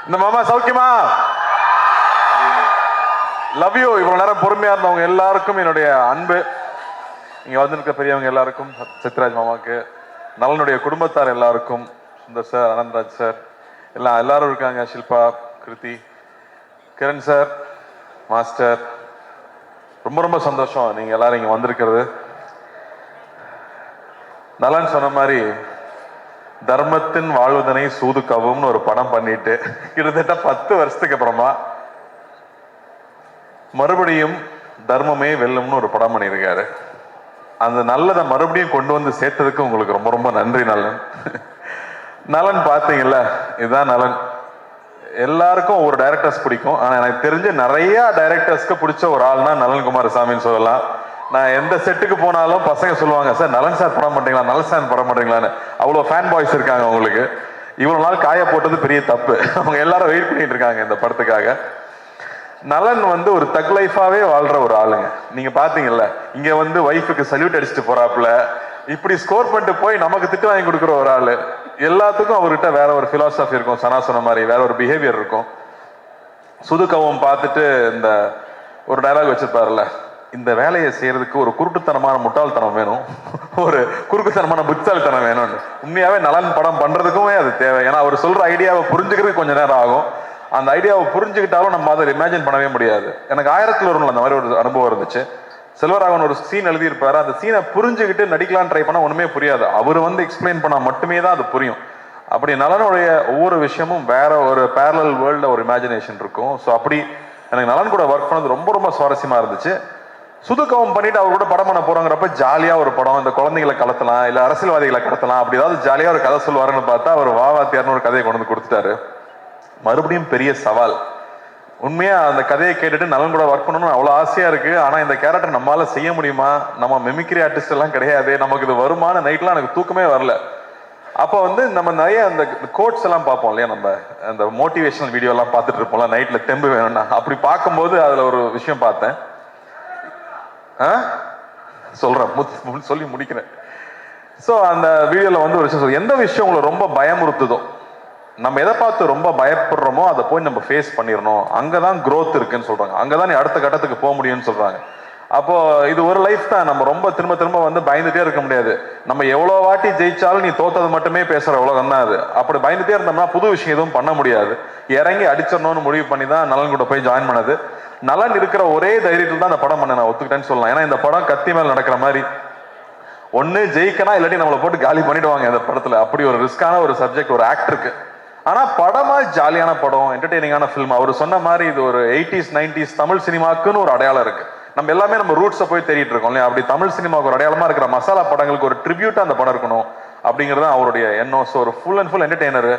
இந்த மாமா சௌக்கியமா? Love you. இவ்வளவு நேரம் பொறுமையா இருந்தவங்க எல்லாருக்கும் என்னுடைய அன்பு. இங்க வந்திருக்க பெரியவங்க எல்லாருக்கும், சித்ராஜ் மாமாக்கு, நலனுடைய குடும்பத்தார் எல்லாருக்கும், சுந்தர் சார், அனந்தராஜ் சார், எல்லாரும் இருக்காங்க, ஷில்பா, கிருதி, கிரண் சார், மாஸ்டர். ரொம்ப ரொம்ப சந்தோஷம் நீங்க எல்லாரும் இங்க வந்திருக்கிறது. நலன் சொன்ன மாதிரி தர்மத்தின் வாழ்வதனை சூதுக்கவும் ஒரு படம் பண்ணிட்டு கிட்டத்தட்ட 10 வருஷத்துக்கு அப்புறமா மறுபடியும் தர்மமே வெல்லும்னு ஒரு படம் பண்ணியிருக்காரு. அந்த நல்லதை மறுபடியும் கொண்டு வந்து சேர்த்ததுக்கு உங்களுக்கு ரொம்ப ரொம்ப நன்றி நலன். நலன் பாத்தீங்கல்ல, இதுதான் நலன். எல்லாருக்கும் ஒரு டைரக்டர்ஸ் பிடிக்கும். ஆனா எனக்கு தெரிஞ்ச நிறைய டைரக்டர்ஸ்க்கு பிடிச்ச ஒரு ஆள்னா நலன் குமாரசாமின்னு சொல்லலாம். நான் எந்த செட்டுக்கு போனாலும் பசங்க சொல்லுவாங்க, சார் நலன் சார் படம் மாட்டீங்களா, நலன் சார் படம் மாட்டீங்களான்னு. அவ்வளோ ஃபேன் பாய்ஸ் இருக்காங்க அவங்களுக்கு. இவ்வளவு நாள் காய போட்டது பெரிய தப்பு. அவங்க எல்லாரும் வெயிட் பண்ணிட்டு இருக்காங்க இந்த படத்துக்காக. நலன் வந்து ஒரு தக் லைஃபாவே வாழ்ற ஒரு ஆளுங்க. நீங்க பாத்தீங்கல்ல, இங்க வந்து ஒய்ஃபுக்கு சல்யூட் அடிச்சுட்டு போறாப்புல, இப்படி ஸ்கோர் பண்ணிட்டு போய் நமக்கு திட்டு வாங்கி கொடுக்குற ஒரு ஆளு. எல்லாத்துக்கும் அவர்கிட்ட வேற ஒரு பிலாசபி இருக்கும், சனா சொன்ன மாதிரி வேற ஒரு பிஹேவியர் இருக்கும். சுதுக்கவும் பார்த்துட்டு இந்த ஒரு டயலாக் வச்சிருப்பாருல்ல, இந்த வேலையை செய்யறதுக்கு ஒரு குருட்டுத்தனமான முட்டாள்தனம் வேணும், ஒரு குறுக்குத்தனமான புத்தாள்தனம் வேணும்னு. உண்மையாவே நலன் படம் பண்றதுக்குமே அது தேவை. ஏன்னா அவர் சொல்ற ஐடியாவை புரிஞ்சுக்கிறதுக்கு கொஞ்சம் நேரம் ஆகும். அந்த ஐடியாவை புரிஞ்சுக்கிட்டாலும் நம்ம அதை இமேஜின் பண்ணவே முடியாது. எனக்கு 1000ல் ஒருல அந்த மாதிரி ஒரு அனுபவம் இருந்துச்சு. செல்வராகவன் ஒரு சீன் எழுதியிருப்பாரு. அந்த சீனை புரிஞ்சுக்கிட்டு நடிக்கலாம் ட்ரை பண்ணா ஒண்ணுமே புரியாது. அவர் வந்து எக்ஸ்பிளைன் பண்ணா மட்டுமே தான் அது புரியும். அப்படி நலனுடைய ஒவ்வொரு விஷயமும் வேற ஒரு பேரலல் வேர்ல்ட்ல ஒரு இமேஜினேஷன் இருக்கும். ஸோ அப்படி எனக்கு நலன் கூட ஒர்க் பண்ணது ரொம்ப ரொம்ப சுவாரஸ்யமா இருந்துச்சு. சுதுக்கவும் பண்ணிட்டு அவர் கூட படம் பண்ண போறோங்கிறப்ப ஜாலியா ஒரு படம், இந்த குழந்தைகளை கடத்தலாம், இல்ல அரசியல்வாதிகளை கடத்தலாம், அப்படி ஏதாவது ஜாலியா ஒரு கதை சொல்லுவாருன்னு பார்த்தா அவர் வாவாத்தியார்னு ஒரு கதையை கொண்டு வந்து கொடுத்துட்டாரு. மறுபடியும் பெரிய சவால். உண்மையா அந்த கதையை கேட்டுட்டு நலன் கூட ஒர்க் பண்ணணும்னு அவ்வளவு ஆசையா இருக்கு. ஆனா இந்த கேரக்டர் நம்மளால செய்ய முடியுமா, நம்ம மெமிக்ரி ஆர்டிஸ்ட் எல்லாம் கிடையாது, நமக்கு இது வருமான நைட்லாம் எனக்கு தூக்கமே வரல. அப்போ வந்து நம்ம நிறைய அந்த கோட்ஸ் எல்லாம் பார்ப்போம் இல்லையா, நம்ம அந்த மோட்டிவேஷனல் வீடியோ எல்லாம் பார்த்துட்டு இருப்போம்ல நைட்ல தெம்பு வேணும்னா. அப்படி பார்க்கும்போது அதுல ஒரு விஷயம் பார்த்தேன். சொல்றேன், சொல்லி முடிக்கிறேன். ஸோ அந்த வீடியோல வந்து ஒரு விஷயம், எந்த விஷயம் உங்களை ரொம்ப பயமுறுத்துதோ, நம்ம எதை பார்த்து ரொம்ப பயப்படுறோமோ அதை போய் நம்ம ஃபேஸ் பண்ணிடணும், அங்கதான் growth இருக்குன்னு சொல்றாங்க, அங்கதான் நீ அடுத்த கட்டத்துக்கு போக முடியும்னு சொல்றாங்க. அப்போ இது ஒரு லைஃப் தான். நம்ம ரொம்ப திரும்ப திரும்ப வந்து பயந்துட்டே இருக்க முடியாது. நம்ம எவ்வளவு வாட்டி ஜெயிச்சாலும் நீ தோத்தது மட்டுமே பேசுற உலகம் தான் அது. அப்படி பயந்துட்டே இருந்தோம்னா புது விஷயம் எதுவும் பண்ண முடியாது. இறங்கி அடிச்சிடணும்னு முடிவு பண்ணி தான் நலன் கூட போய் ஜாயின் பண்ணது. நலன் இருக்கிற ஒரே தைரியத்தில் தான் இந்த படம் பண்ண நான் ஒத்துக்கிட்டேன்னு சொல்லலாம். ஏன்னா இந்த படம் கத்தி மேல் நடக்கிற மாதிரி, ஒன்னு ஜெயிக்கனா இல்லாட்டி நம்மளை போட்டு காலி பண்ணிடுவாங்க இந்த படத்துல. அப்படி ஒரு ரிஸ்கான ஒரு சப்ஜெக்ட் ஒரு ஆக்டருக்கு. ஆனா படமா ஜாலியான படம், என்டர்டெய்னிங்கான ஃபிலிம். அவர் சொன்ன மாதிரி இது ஒரு 80s 90s தமிழ் சினிமாக்குன்னு ஒரு அடையாளம் இருக்கு. நம்ம எல்லாமே நம்ம ரூட்ஸை போய் தேடிட்டு இருக்கோம் இல்லையா, அப்படி தமிழ் சினிமாவுக்கு ஒரு அடையாளமா இருக்கிற மசாலா படங்களுக்கு ஒரு ட்ரிபியூட்டா அந்த படம் இருக்கணும் அப்படிங்கிறது அவருடைய எண்ணம். ஸோ ஒரு ஃபுல் அண்ட் ஃபுல் என்டர்டெய்னர்.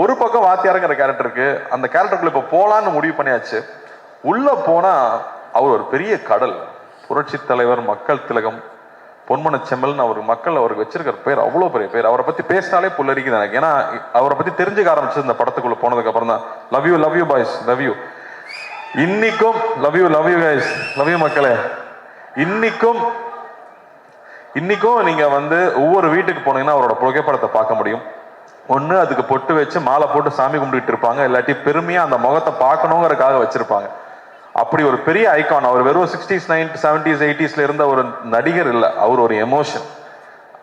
ஒரு பக்கம் வாத்தியாருங்கிற கேரக்டருக்கு, அந்த கேரக்டருக்குள்ள இப்போ போலான்னு முடிவு பண்ணியாச்சு. உள்ள போனா அவர் ஒரு பெரிய கடல், புரட்சி தலைவர், மக்கள் திலகம், பொன்மன செம்மல். அவர் மக்கள் அவருக்கு வச்சிருக்கிற பேர் அவ்வளவு பெரிய பேர். அவரை பத்தி பேசினாலே புல்லரிக்குது எனக்கு. ஏன்னா அவரை பத்தி தெரிஞ்சுக்க ஆரம்பிச்சது இந்த படத்துக்குள்ள போனதுக்கு அப்புறம் தான். Love you boys, love you. இன்னைக்கும் love you guys, love you மக்களே. இன்னைக்கும் நீங்க வந்து ஒவ்வொரு வீட்டுக்கு போனீங்கன்னா அவரோட புகைப்படத்தை பார்க்க முடியும். ஒண்ணு அதுக்கு பொட்டு வச்சு மாலை போட்டு சாமி கும்பிட்டு இருப்பாங்க, இல்லாட்டி பெருமையா அந்த முகத்தை பார்க்கணுங்கிறதுக்காக வச்சிருப்பாங்க. அப்படி ஒரு பெரிய ஐகான். அவர் வெறும் 60s 90s 70s 80sல இருந்த ஒரு நடிகர் இல்ல, அவர் ஒரு எமோஷன்,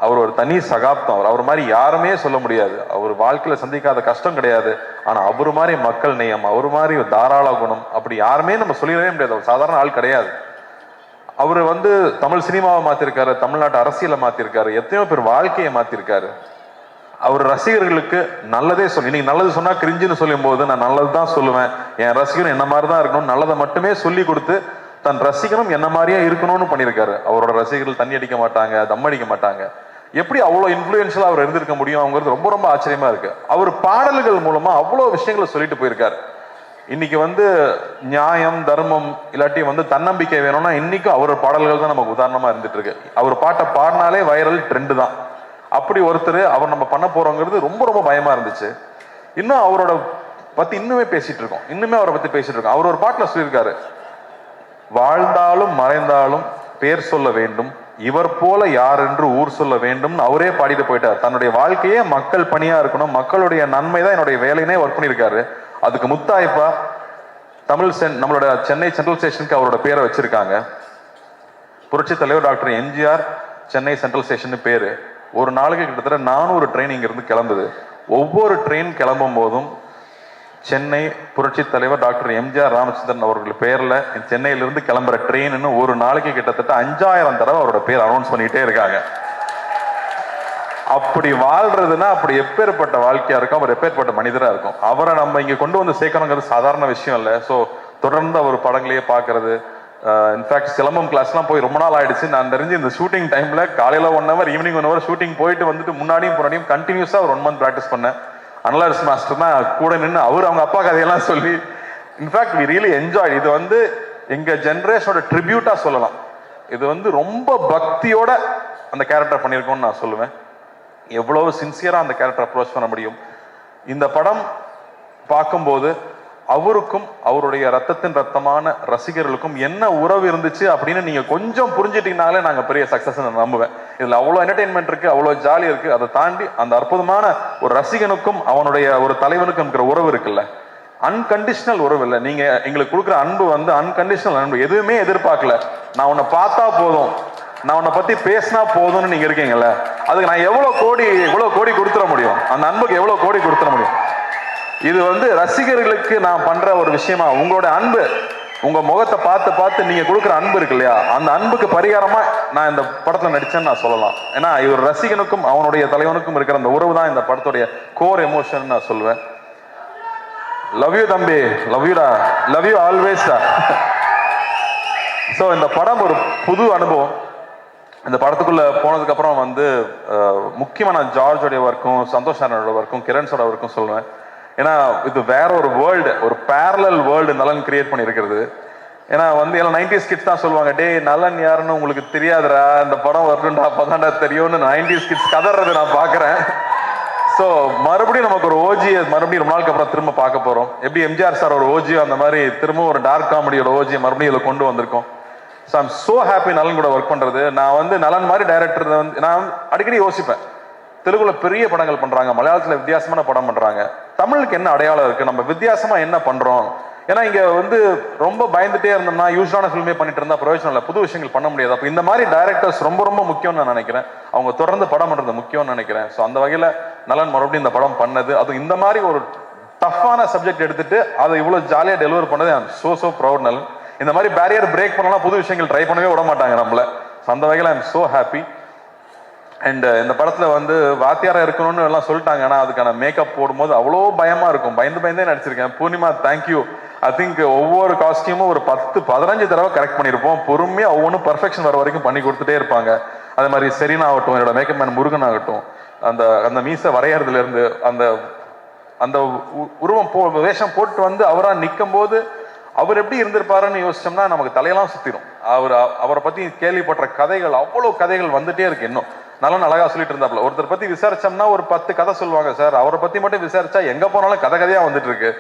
அவர் ஒரு தனி சகாப்தம். அவர் மாதிரி யாருமே சொல்ல முடியாது. அவர் வாழ்க்கையில சந்திக்காத கஷ்டம் கிடையாது. ஆனா அவரு மாதிரி மக்கள் நேயம், அவரு மாதிரி தாராள குணம் அப்படி யாருமே நம்ம சொல்லிடவே முடியாது. அவர் சாதாரண ஆள் கிடையாது. அவரு வந்து தமிழ் சினிமாவை மாத்திருக்காரு, தமிழ்நாட்டு அரசியலை மாத்திருக்காரு, எத்தனையோ பேர் வாழ்க்கையை மாத்திருக்காரு. அவர் ரசிகர்களுக்கு நல்லதே சொல்லி, இன்னைக்கு நல்லது சொன்னா கிரிஞ்சுன்னு சொல்லும் போது நான் நல்லதுதான் சொல்லுவேன், என் ரசிகனும் என்ன மாதிரிதான் இருக்கணும், நல்லதை மட்டுமே சொல்லி கொடுத்து தன் ரசிகனும் என்ன மாதிரியே இருக்கணும்னு பண்ணியிருக்காரு. அவரோட ரசிகர்கள் தண்ணி அடிக்க மாட்டாங்க, தம் அடிக்க மாட்டாங்க. எப்படி அவ்வளவு இன்ஃபுளுன்ஷியலா அவர் இருந்திருக்க முடியும் அவங்கிறது ரொம்ப ரொம்ப ஆச்சரியமா இருக்கு. அவர் பாடல்கள் மூலமா அவ்வளவு விஷயங்களை சொல்லிட்டு போயிருக்காரு. இன்னைக்கு வந்து நியாயம் தர்மம் இல்லாட்டி வந்து தன்னம்பிக்கை வேணும்னா இன்னைக்கும் அவர் பாடல்கள் தான் நமக்கு உதாரணமா இருந்துட்டு இருக்கு. அவர் பாட்டை பாடினாலே வைரல் ட்ரெண்ட் தான். அப்படி ஒருத்தர் அவர் நம்ம பண்ண போறோங்கிறது ரொம்ப ரொம்ப பயமா இருந்துச்சு. இன்னும் அவரோட பத்தி இன்னுமே பேசிட்டு இருக்கோம், அவரை பத்தி பேசிட்டு இருக்கோம். அவர் ஒரு பாட்டுல சொல்லியிருக்காரு, வாழ்ந்தாலும் மறைந்தாலும் பேர் சொல்ல வேண்டும், இவர் போல யார் என்று ஊர் சொல்ல வேண்டும். அவரே பாடிட்டு போயிட்டார். தன்னுடைய வாழ்க்கையே மக்கள் பணியா இருக்கணும், மக்களுடைய நன்மை தான் என்னுடைய வேலைனே ஒர்க் பண்ணியிருக்காரு. அதுக்கு முத்தாய்ப்பா நம்மளோட சென்னை சென்ட்ரல் ஸ்டேஷனுக்கு அவரோட பேரை வச்சிருக்காங்க. புரட்சி தலைவர் doctor MGR Chennai central station பேரு. ஒரு நாளைக்கு கிட்டத்தட்ட 400 ட்ரெயின் இங்க இருந்து கிளம்புது. ஒவ்வொரு ட்ரெயின் கிளம்பும் போதும் சென்னை புரட்சி தலைவர் டாக்டர் எம்ஜிஆர் ராமச்சந்திரன் அவர்கள் பேர்ல சென்னையிலிருந்து கிளம்புற ட்ரெயின் ஒரு நாளைக்கு கிட்டத்தட்ட 5000 தடவை அவரோட பேர் அனௌன்ஸ் பண்ணிட்டே இருக்காங்க. அப்படி வாழ்றதுன்னா அப்படி எப்பேற்பட்ட வாழ்க்கையா இருக்கும், அவர் எப்பேற்பட்ட மனிதரா இருக்கும். அவரை நம்ம இங்க கொண்டு வந்து சேர்க்கணுங்கிறது சாதாரண விஷயம் இல்லை. ஸோ தொடர்ந்து அவர் படங்களையே பார்க்கறது. இன்ஃபேக்ட் சிலம்பம் கிளாஸ்லாம் போய் ரொம்ப நாள் ஆயிடுச்சு. நான் தெரிஞ்சு இந்த ஷூட்டிங் டைம்ல காலையில 1 hour ஈவினிங் 1 hour ஷூட்டிங் போயிட்டு வந்துட்டு முன்னாடியும் பின்னாடியும் கண்டினியூஸா ஒரு 1 month ப்ராக்டிஸ் பண்ணேன். அனலாரிஸ் மாஸ்டர் தான் கூட நின்று அவங்க அப்பா கதையெல்லாம் சொல்லி இன்ஃபேக்ட் வி ரியலி என்ஜாய். இது எங்க ஜென்ரேஷனோட ட்ரிபியூட்டா சொல்லலாம். இது ரொம்ப பக்தியோட அந்த கேரக்டர் பண்ணியிருக்கோம்னு நான் சொல்லுவேன். எவ்வளவு சின்சியரா அந்த கேரக்டர் அப்ரோச் பண்ண முடியும். இந்த படம் பார்க்கும்போது அவருக்கும் அவருடைய ரத்தத்தின் ரத்தமான ரசிகர்களுக்கும் என்ன உறவு இருந்துச்சு அப்படின்னு நீங்க கொஞ்சம் புரிஞ்சிட்டீங்கனாலே நாங்க பெரிய சக்சஸ் நம்புவேன். இதுல அவ்வளவு என்டர்டைன்மெண்ட் இருக்கு, அவ்வளவு ஜாலி இருக்கு. அதை தாண்டி அந்த அற்புதமான ஒரு ரசிகனுக்கும் அவனுடைய ஒரு தலைவனுக்கும் இருக்கிற உறவு இருக்குல்ல, அன்கண்டிஷனல் உறவு இல்லை. நீங்க எங்களுக்கு கொடுக்குற அன்பு அன்கண்டிஷனல் அன்பு. எதுவுமே எதிர்பார்க்கல, நான் உன்னை பார்த்தா போதும், நான் உன்னை பத்தி பேசினா போதும்னு நீங்க இருக்கீங்கல்ல, அதுக்கு நான் எவ்வளவு கோடி கொடுத்துட முடியும், அந்த அன்புக்கு எவ்வளவு கோடி கொடுத்துட முடியும். இது ரசிகர்களுக்கு நான் பண்ற ஒரு விஷயமா. உங்களோட அன்பு, உங்க முகத்தை பார்த்து நீங்க கொடுக்குற அன்பு இருக்கு இல்லையா, அந்த அன்புக்கு பரிகாரமா நான் இந்த படத்துல நடிச்சேன்னு நான் சொல்லலாம். ஏன்னா இவர் ரசிகனுக்கும் அவனுடைய தலைவனுக்கும் இருக்கிற அந்த உறவு தான் இந்த படத்துடைய கோர் எமோஷன் நான் சொல்லுவேன். லவ் யூ தம்பி, லவ் யூடா, லவ் யூ ஆல்வேஸ். ஸோ இந்த படம் ஒரு புது அனுபவம். இந்த படத்துக்குள்ள போனதுக்கு அப்புறம் முக்கியமா நான் ஜார்ஜோடைய ஒர்க்கும் சந்தோஷ் நாராயணோட ஒர்க்கும் கிரண்ஸோட ஒர்க்கும் சொல்லுவேன். ஏன்னா இது வேற ஒரு வேர்ல்டு, ஒரு பேரலல் வேர்ல்டு நலன் கிரியேட் பண்ணி இருக்கிறது. ஏன்னா எல்லாம் 90s கிட்ஸ் தான் சொல்லுவாங்க, டே நலன் யாருன்னு உங்களுக்கு தெரியாதுடா, இந்த படம் வரணும்டா அப்பதான்டா தெரியும்னு 90s கிட்ஸ் கதறது நான் பாக்குறேன். ஸோ மறுபடியும் நமக்கு ஒரு ஓஜியை மறுபடியும் ரொம்ப நாளுக்கு அப்புறம் திரும்ப பார்க்க போறோம். எப்படி எம்ஜிஆர் சார் ஒரு ஓஜியோ அந்த மாதிரி திரும்ப ஒரு டார்க் காமெடியோட ஓஜியை மறுபடியும் இதில் கொண்டு வந்திருக்கோம். ஸோ ஐம் சோ ஹாப்பி நலன் கூட ஒர்க் பண்றது. நான் நலன் மாதிரி டைரக்டர் நான் அடிக்கடி யோசிப்பேன், தெலுங்குல பெரிய படங்கள் பண்றாங்க, மலையாளத்துல வித்தியாசமான படம் பண்றாங்க, தமிழுக்கு என்ன அடையாளம் இருக்கு, நம்ம வித்தியாசமா என்ன பண்றோம். ஏன்னா இங்க ரொம்ப பயந்துட்டே இருந்தோம்னா யூஸ்வலான ஃபில்மே பண்ணிட்டு இருந்தா பிரயோஜனம் இல்லை, புது விஷயங்கள் பண்ண முடியாது. அப்போ இந்த மாதிரி டைரக்டர்ஸ் ரொம்ப முக்கியம்னு நான் நினைக்கிறேன். அவங்க தொடர்ந்து படம் பண்றது முக்கியம்னு நினைக்கிறேன். ஸோ அந்த வகையில நலன் மறுபடியும் இந்த படம் பண்ணது, அது இந்த மாதிரி ஒரு டஃப்பான சப்ஜெக்ட் எடுத்துட்டு அதை இவ்வளவு ஜாலியா டெலிவர் பண்ணது ஐம் சோ ப்ரௌட். நலன் இந்த மாதிரி பேரியர் பிரேக் பண்ணலாம், புது விஷயங்கள் ட்ரை பண்ணவே விட மாட்டாங்க நம்மள. அந்த வகையில் ஐம் சோ ஹாப்பி. அண்ட் இந்த படத்துல வாத்தியாரா இருக்கணும்னு எல்லாம் சொல்லிட்டாங்க. ஆனா அதுக்கான மேக்கப் போடும்போது அவ்வளோ பயமா இருக்கும், பயந்தே நடிச்சிருக்கேன். பூர்ணிமா தேங்க்யூ. ஐ திங்க் ஒவ்வொரு காஸ்டியூமும் ஒரு 10-15 தடவை கரெக்ட் பண்ணியிருப்போம். பொறுமையா ஒவ்வொன்றும் பர்ஃபெக்ஷன் வர வரைக்கும் பண்ணி கொடுத்துட்டே இருப்பாங்க. அதே மாதிரி செரீனா ஆகட்டும், என்னோட மேக்கப் மேன் முருகன் ஆகட்டும், அந்த மீசை வரையறதுல இருந்து அந்த அந்த உருவம் வேஷம் போட்டு அவரா நிற்கும் போது அவர் எப்படி இருந்திருப்பாருன்னு யோசிச்சோம்னா நமக்கு தலையெல்லாம் சுத்திடும். அவரை பத்தி கேள்விப்பட்ட கதைகள், அவ்வளவு கதைகள் வந்துட்டே இருக்கு. இன்னும் நல்லா அழகா சொல்லிட்டு இருந்தாப்ல. ஒருத்தர் பத்தி விசாரிச்சோம்னா ஒரு 10 கதை சொல்லுவாங்க சார், அவரை பத்தி மட்டும் விசாரிச்சா எங்க போனாலும் கதையா வந்துட்டு இருக்கு.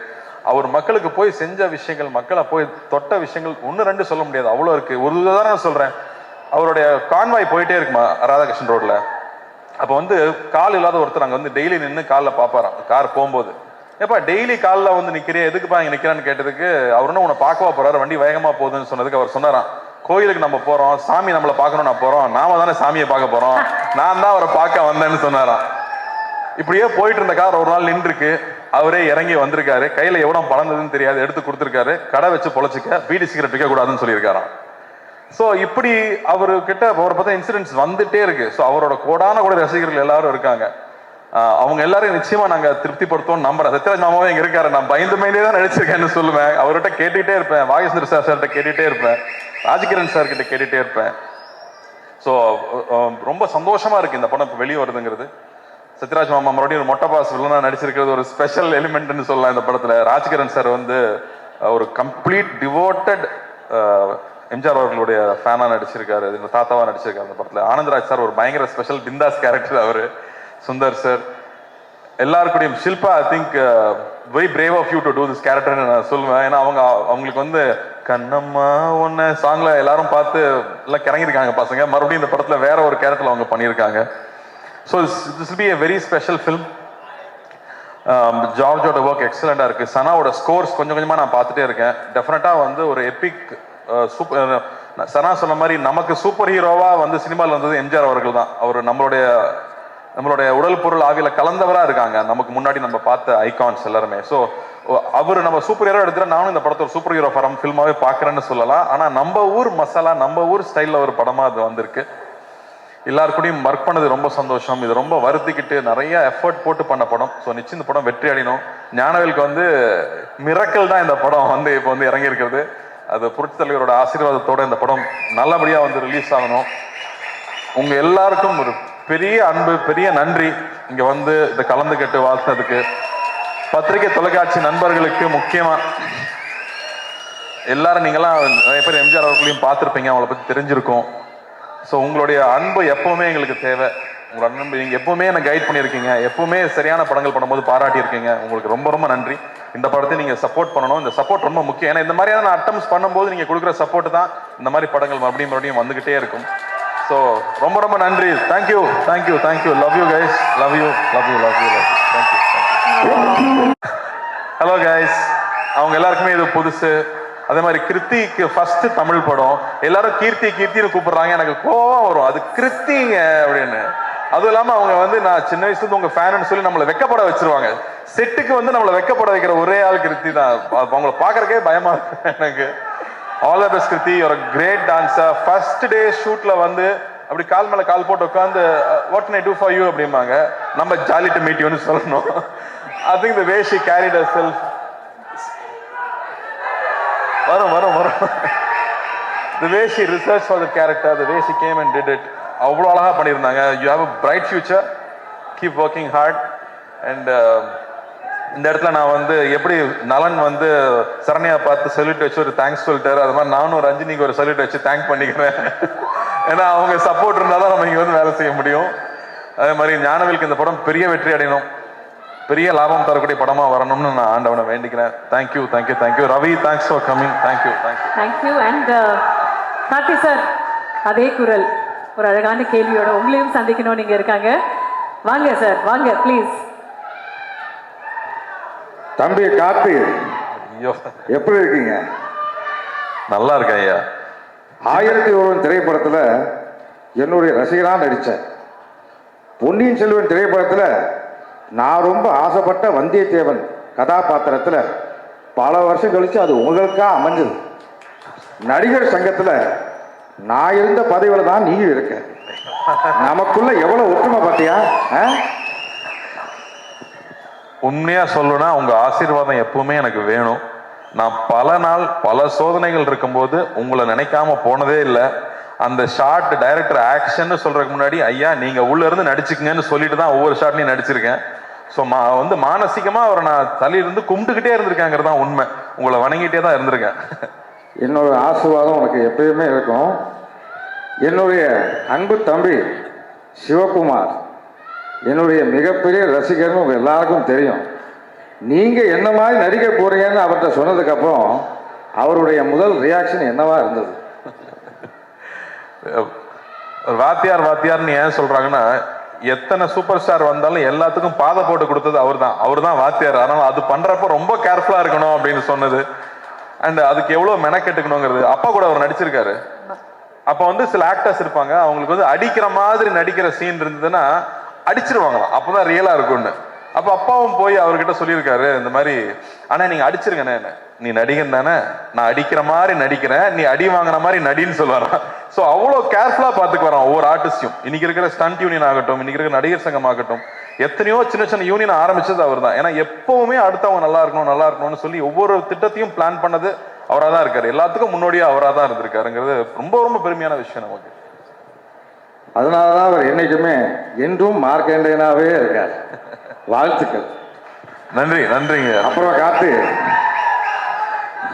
அவர் மக்களுக்கு போய் செஞ்ச விஷயங்கள், மக்களை போய் தொட்ட விஷயங்கள் 1-2 சொல்ல முடியாது, அவ்வளவு இருக்கு. ஒரு உதாரணம் சொல்றேன், அவருடைய கான்வாய் போயிட்டே இருக்குமா ராதாகிருஷ்ணன் ரோட்ல. அப்ப கால் இல்லாத ஒருத்தர் அங்க டெய்லி நின்று காலில் பாப்பாராம். கார் போகும்போது, எப்பா டெய்லி காலில் நிக்கிறியா, எதுக்குப்பா இங்க நிக்கிறான்னு கேட்டதுக்கு அவருன்னு உன்னை பார்க்கவா போறாரு, வண்டி வேகமா போகுதுன்னு சொன்னதுக்கு அவர் சொன்னாராம், கோயிலுக்கு நம்ம போறோம், சாமி நம்மளை பார்க்கணும், நான் போறோம், நாம தானே சாமியை பார்க்க போறோம், நான் தான் அவரை பார்க்க வந்தேன்னு சொன்னாராம். இப்படியே போயிட்டு இருந்த கார் ஒரு நாள் நின்றுருக்கு. அவரே இறங்கி வந்திருக்காரு, கையில எவ்வளவு பழந்ததுன்னு தெரியாது, எடுத்து கொடுத்துருக்காரு, கடை வச்சு பொழைச்சிக்க, பீடி சிகரெட் விற்க கூடாதுன்னு சொல்லியிருக்காராம். ஸோ இப்படி அவர்கிட்ட அவரை பார்த்தா இன்சிடென்ட்ஸ் வந்துட்டே இருக்கு. ஸோ அவரோட கோடான கூட ரசிகர்கள் எல்லாரும் இருக்காங்க. அவங்க எல்லாரும் நிச்சயமா நாங்க திருப்திப்படுத்தோம் நம்புறேன். சத்யராஜ் மாமாவே இங்க இருக்காரு, நான் பயந்தே தான் நடிச்சிருக்கேன்னு சொல்லுவேன். அவர்கிட்ட கேட்டுட்டே இருப்பேன், வாகேஸ்வர சார்கிட்ட கேட்டுட்டே இருப்பேன், ராஜகிரண் சார் கிட்ட கேட்டுட்டே இருப்பேன். ஸோ ரொம்ப சந்தோஷமா இருக்கு இந்த படம் இப்போ வெளியே வருதுங்கிறது. சத்யராஜ் மாமா மறுபடியும் ஒரு மொட்டை பாஸ் வில்லனா நடிச்சிருக்கிறது ஒரு ஸ்பெஷல் எலிமெண்ட்னு சொல்லலாம் இந்த படத்துல. ராஜகிரண் சார் ஒரு கம்ப்ளீட் டிவோட்டட் எம்ஜிஆர் அவர்களுடைய ஃபேனா நடிச்சிருக்காரு, தாத்தாவா நடிச்சிருக்காரு அந்த படத்துல. ஆனந்தராஜ் சார் ஒரு பயங்கர ஸ்பெஷல் பிந்தாஸ் கேரக்டர் அவரு. சுந்தர் சார் எல்லாருக்கூடையும், Shilpa I think very brave of you to do this கேரக்டர்னு நான் சொல்லுவேன். ஏன்னா அவங்களுக்கு கண்ணம்மா ஒன்னு சாங்ல எல்லாரும் பார்த்து எல்லாம் கிறங்கிருக்காங்க பசங்க. மறுபடியும் இந்த படத்துல வேற ஒரு கேரக்டர்ல அவங்க பண்ணியிருக்காங்க. So this will be a very special film. ஜார்ஜோட ஒர்க் எக்ஸலண்டா இருக்கு. சனாவோட ஸ்கோர்ஸ் கொஞ்சம் கொஞ்சமா நான் பார்த்துட்டே இருக்கேன். டெஃபினட்டா வந்து ஒரு எபிக் சூப்பர். சனா சொன்ன மாதிரி நமக்கு சூப்பர் ஹீரோவா வந்து சினிமாவில் வந்தது எம்ஜிஆர் அவர்கள் தான். அவர் நம்மளுடைய உடல் பொருள் ஆவியில கலந்தவரா இருக்காங்க. நமக்கு முன்னாடி நம்ம பார்த்த ஐகான்ஸ் எல்லாருமே. ஸோ அவர் நம்ம சூப்பர் ஹீரோ எடுத்துட்டா நானும் இந்த படத்தை ஒரு சூப்பர் ஹீரோ படம் ஃபில்மாவே பார்க்கறேன்னு சொல்லலாம். ஆனா நம்ம ஊர் மசாலா, நம்ம ஊர் ஸ்டைல்ல ஒரு படமா அது வந்திருக்கு. எல்லாருக்கூடையும் ஒர்க் பண்ணது ரொம்ப சந்தோஷம். இது ரொம்ப வருத்திக்கிட்டு நிறைய எஃபர்ட் போட்டு பண்ண படம். ஸோ நிச்சயம் இந்த படம் வெற்றி அடையணும். ஞானவேலுக்கு வந்து மிரக்கல் தான் இந்த படம் வந்து இப்போ வந்து இறங்கி இருக்கிறது. அது புரட்சி தலைவரோட ஆசீர்வாதத்தோட இந்த படம் நல்லபடியா வந்து ரிலீஸ் ஆகணும். உங்க எல்லாருக்கும் ஒரு பெரிய அன்பு, பெரிய நன்றி. இங்க வந்து இதை கலந்துக்கிட்டு வாழ்த்துனதுக்கு பத்திரிகை தொலைக்காட்சி நண்பர்களுக்கு முக்கியமா எல்லாரும் நீங்களாம் நிறைய பேர் எம்ஜிஆர் அவர்களையும் பார்த்துருப்பீங்க, அவங்கள பத்தி தெரிஞ்சிருக்கும். ஸோ உங்களுடைய அன்பு எப்பவுமே எங்களுக்கு தேவை. உங்களோட அன்பு நீங்க எப்பவுமே என்னை கைட் பண்ணியிருக்கீங்க, எப்பவுமே சரியான படங்கள் பண்ணும்போது பாராட்டியிருக்கீங்க. உங்களுக்கு ரொம்ப ரொம்ப நன்றி. இந்த படத்தை நீங்க சப்போர்ட் பண்ணணும். இந்த சப்போர்ட் ரொம்ப முக்கியம். ஏன்னா இந்த மாதிரியான அட்டம்ஸ் பண்ணும்போது நீங்க கொடுக்குற சப்போர்ட் தான் இந்த மாதிரி படங்கள் மறுபடியும் வந்துகிட்டே இருக்கும். ஸோ ரொம்ப ரொம்ப நன்றி. Thank you thank you thank you. Love you guys. Love you love you love you love you. Thank you. Hello guys. அவங்க எல்லாருக்குமே இது புதுசு. அதே மாதிரி கிருத்திக்கு ஃபர்ஸ்ட் தமிழ் படம். எல்லாரும் கீர்த்தின்னு கூப்பிடுறாங்க. எனக்கு கோவம் வரும், அது கிருத்திங்க அப்படின்னு. அதுவும் இல்லாம அவங்க வந்து நான் சின்ன வயசுல இருந்து உங்க ஃபேன்னு சொல்லி நம்மளை வெக்கப்பட வச்சிருவாங்க. செட்டுக்கு வந்து நம்மளை வெக்கப்பட வைக்கிற ஒரே ஆள் கிருத்தி தான். அவங்களை பாக்குறக்கே பயமா இருக்கு எனக்கு. All the best Kriti. ஒரு கிரேட் டான்ஸர். ஃபர்ஸ்ட் டே ஷூட்ல வந்து அப்படி கால் மேல கால் போட்டு உட்காந்து what can I to for you அப்படிம்பாங்க. நம்ம ஜாலி டு மீட் யூன்னு சொல்லணும். I think the way she carried herself. வரும் the way she researched for the character, the way she came and did it, அவ்வளோ அழகா பண்ணியிருந்தாங்க. you have a bright future, keep working hard. and இந்த இடத்துல நான் வந்து எப்படி நலன் வந்து சரண்யா பார்த்து சல்யூட் வச்சு ஒரு தேங்க்ஸ் சொல்லிட்டாரு, அது மாதிரி நானும் ரஞ்சினிக்கு ஒரு சல்யூட் வச்சு தேங்க் பண்ணிக்கிறேன். ஏன்னா அவங்க சப்போர்ட் இருந்தாதான் நம்ம இங்க வந்து வேலை செய்ய முடியும். அதே மாதிரி ஞானவேலுக்கு இந்த படம் பெரிய வெற்றி அடையணும், பெரிய லாபம் தரக்கூடிய படமா வரணும்னு நான் ஆண்டவனை வேண்டிக்கிறேன். Thank you thank you thank you. Ravi, thanks for coming. Thank you thank you thank you. And Karthi sir, அதே குரல் ஒரு அழகான கேள்வியோட உங்களையும் சந்திக்கணும் நீங்க இருக்காங்க. வாங்க சார், வாங்க ப்ளீஸ். தம்பி கார்த்தி, ஐயோ எப்படி இருக்கீங்க? நல்லா இருக்கேன் ஐயா. 1001 திரைப்படத்துல என்னுடைய ரசிகனா நடிச்சேன். பொன்னியின் செல்வன் திரைப்படத்துல நான் ரொம்ப ஆசைப்பட்ட வந்தியத்தேவன் கதாபாத்திரத்துல பல வருஷம் கழிச்சு அது உங்களுக்கா அமைஞ்சது. நடிகர் சங்கத்துல நான் இருந்த பதவியில தான் நீ இருக்க. நமக்குள்ள எவ்வளவு ஒற்றுமை பார்த்தியா? உண்மையா சொல்லணும்னா உங்க ஆசீர்வாதம் எப்பவுமே எனக்கு வேணும். நான் பல நாள் பல சோதனைகள் இருக்கும்போது உங்களை நினைக்காம போனதே இல்லை. அந்த ஷார்ட் டைரக்டர் ஆக்ஷன் சொல்றதுக்கு முன்னாடி ஐயா நீங்க உள்ள இருந்து நடிச்சுக்கங்கன்னு சொல்லிட்டு தான் ஒவ்வொரு ஷாட்லையும் நடிச்சிருக்கேன். ஸோ வந்து மானசீகமா அவரை நான் தலையிலிருந்து கும்பிட்டுக்கிட்டே இருந்திருக்காங்கிறது தான் உண்மை. உங்களை வணங்கிட்டே தான் இருந்திருக்கேன். என்னோட ஆசீர்வாதம் உனக்கு எப்பயுமே இருக்கும். என்னுடைய அன்பு தம்பி சிவகுமார் என்னுடைய மிகப்பெரிய ரசிகர்னு உங்க எல்லாருக்கும் தெரியும். நீங்க என்ன மாதிரி நடிக்க போறீங்கன்னு அவர்கிட்ட சொன்னதுக்கு அப்புறம் அவருடைய முதல் ரியாக்ஷன் என்னவா இருந்தது? வாத்தியார்னு ஏன் சொல்றாங்கன்னா, எத்தனை சூப்பர் ஸ்டார் வந்தாலும் எல்லாத்துக்கும் பாதை போட்டு கொடுத்தது அவர் தான் வாத்தியார். அதனால அது பண்றப்ப ரொம்ப கேர்ஃபுல்லா இருக்கணும் அப்படின்னு சொன்னது. அண்ட் அதுக்கு எவ்வளவு மெனக்கெட்டுக்கணுங்கிறது. அப்பா கூட அவர் நடிச்சிருக்காரு. அப்ப வந்து சில ஆக்டர்ஸ் இருப்பாங்க, அவங்களுக்கு வந்து அடிக்கிற மாதிரி நடிக்கிற சீன் இருந்ததுன்னா அடிச்சிருவாங்களாம், அப்பதான் ரியலா இருக்கும்னு. அப்ப அப்பாவும் போய் அவர்கிட்ட சொல்லியிருக்காரு இந்த மாதிரி, ஆனா நீங்க அடிச்சிருங்கண்ணே, நீ நடிகன் தானே, நான் அடிக்கிற மாதிரி நடிக்கிறேன், நீ அடி வாங்கின மாதிரி நடின்னு சொல்லுவாராம். ஸோ அவ்வளோ கேர்ஃபுல்லா பார்த்துக்கு வரோம் ஒவ்வொரு ஆர்டிஸ்டையும். இன்னைக்கு இருக்கிற ஸ்டண்ட் யூனியன் ஆகட்டும், இன்னைக்கு இருக்கிற நடிகர் சங்கம் ஆகட்டும், எத்தனையோ சின்ன சின்ன யூனியன் ஆரம்பிச்சது அவர் தான். ஏன்னா எப்பவுமே அடுத்தவங்க நல்லா இருக்கணும்னு சொல்லி ஒவ்வொரு திட்டத்தையும் பிளான் பண்ணது அவராக தான் இருக்காரு. எல்லாத்துக்கும் முன்னோடியா அவராக தான் இருந்திருக்காருங்கிறது ரொம்ப ரொம்ப பெருமையான விஷயம் நமக்கு. அதனாலதான் அவர் என்னைக்குமே என்றும் மார்க்கண்டேனாவே இருக்கார். வாழ்த்துக்கள். நன்றிங்க. அப்புறம் காத்து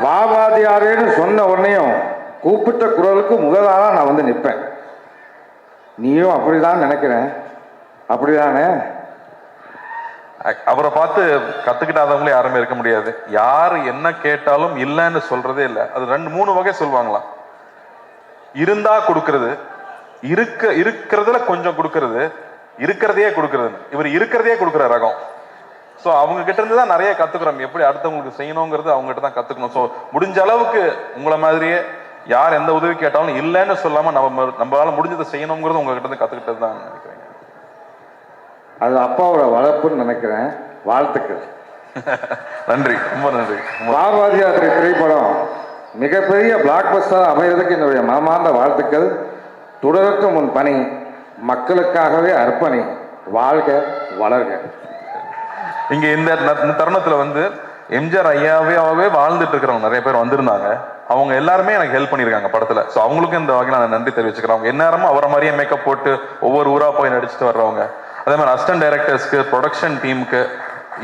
வாவாதியாரேன்னு சொன்ன உடனேயும் கூப்பிட்ட குரலுக்கு முதலாக நான் வந்து நிற்பேன். நீயும் அப்படிதான் நினைக்கிறேன், அப்படிதானே? அவரை பார்த்து கத்துக்கிட்டாதவங்களே யாருமே இருக்க முடியாது. யார் என்ன கேட்டாலும் இல்லைன்னு சொல்றதே இல்லை. அது 2-3 வகை சொல்லுவாங்களாம். இருந்தா கொடுக்கறது, இருக்கிறதுல கொஞ்சம் கொடுக்கறது, இருக்கிறதையே கொடுக்கறதுன்னு. இவர் இருக்கிறதையே கொடுக்குற ரகம். ஸோ அவங்க கிட்ட இருந்து தான் நிறைய கத்துக்கிறோம். எப்படி அடுத்தவங்களுக்கு செய்யணுங்கிறது அவங்க கிட்ட தான் கத்துக்கணும். ஸோ முடிஞ்ச அளவுக்கு உங்களை மாதிரியே யார் எந்த உதவி கேட்டாலும் இல்லைன்னு சொல்லாம நம்மளால முடிஞ்சதை செய்யணுங்கிறது உங்ககிட்ட இருந்து கத்துக்கிட்டது தான் நினைக்கிறேன். அது அப்பாவோட வளர்ப்புன்னு நினைக்கிறேன். வாழ்த்துக்கள். நன்றி, ரொம்ப நன்றி. பாரதியார் திரைப்படம் மிகப்பெரிய பிளாக் பஸ்டர் அமைகிறதுக்கு என்னுடைய மனமார்ந்த வாழ்த்துக்கள். தொடரட்டும் உன் பணி, மக்களுக்காகவே அர்ப்பணி, வாழ்க வளர்க. இங்க இந்த தருணத்துல வந்து எம்ஜிஆர் ஐயாவே வாழ்ந்துட்டு இருக்கிறவங்க நிறைய பேர் வந்திருந்தாங்க. அவங்க எல்லாருமே எனக்கு ஹெல்ப் பண்ணியிருக்காங்க படத்துல. ஸோ அவங்களுக்கும் இந்த வகையில் நான் நன்றி தெரிவிச்சுக்கிறேன். அவங்க எந்நேரமும் அவரை மாதிரியே மேக்கப் போட்டு ஒவ்வொரு ஊரா போய் நடிச்சுட்டு வர்றவங்க. அதே மாதிரி அசிஸ்டன்ட் டைரக்டர்ஸ்க்கு, ப்ரொடக்ஷன் டீமுக்கு,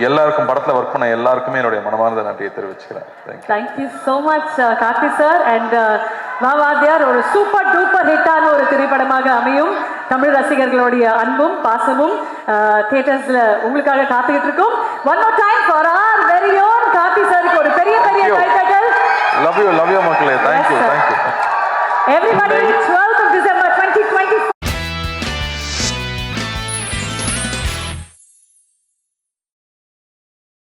எல்லாருக்கும் படத்துல ஒர்க் பண்ண எல்லாருக்குமே என்னுடைய மனமார்ந்த நன்றியை தெரிவிச்சுக்கிறேன். Thank you so much Karthi sir. And Vaa Vaathiyaar ஒரு சூப்பர் டூப்பர் ஹிட்டான ஒரு திரைப்படமாக அமையும். தமிழ் ரசிகர்களுடைய அன்பும் பாசமும் தியேட்டர்ஸ்ல உங்களுக்காக காத்துக்கிட்டு இருக்கும். One more time for our very own Karthi சாருக்கு ஒரு பெரிய பெரிய கைத்தட்டல். லவ் யூ மக்களே. Thank you. Everybody, 12th of December